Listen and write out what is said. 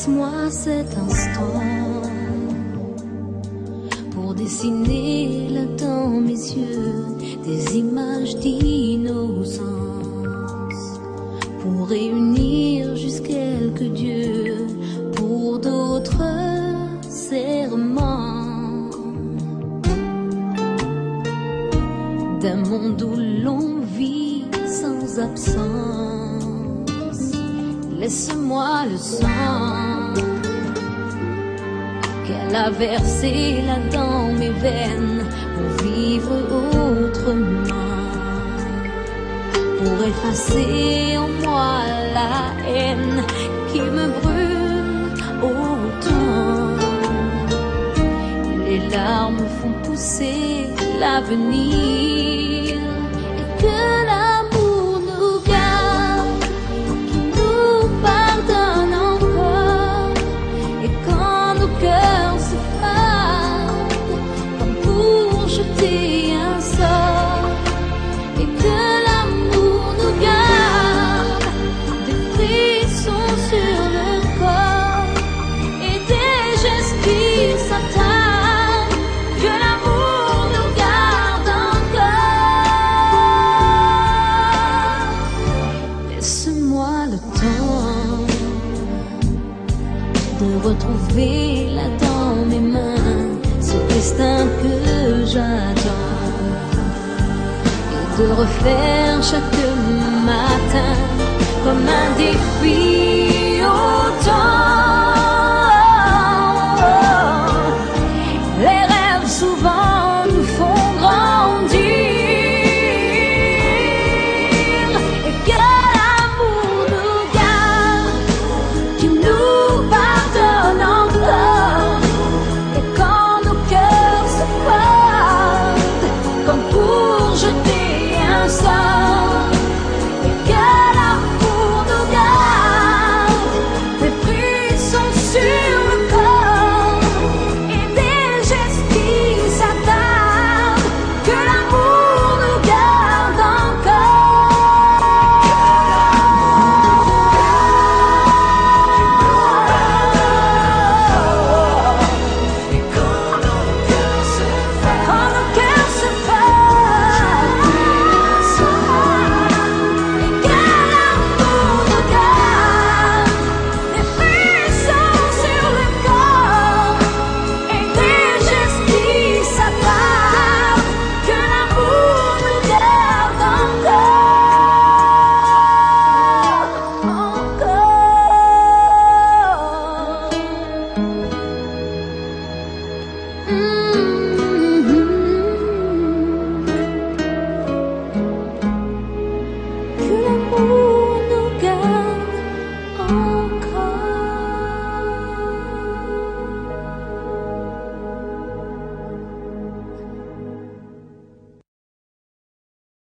Laisse-moi cet instant pour dessiner là dans mes yeux des images d'innocence, pour réunir juste quelques dieux pour d'autres serments, d'un monde où l'on vit sans absence. Laisse-moi le sang qu'elle a versé là dans mes veines pour vivre autrement, pour effacer en moi la haine qui me brûle autant. Les larmes font pousser l'avenir et que l'amour nous garde, qu'il nous pardonne encore. Et quand nos cœurs se frappent comme pour jeter un sort, et que l'amour nous garde, des frissons sur le corps et des gestes qui s'attardent, que l'amour nous garde encore. Laisse-moi le temps de retrouver là dans mes mains ce destin que j'attends, de refaire chaque matin comme un défi.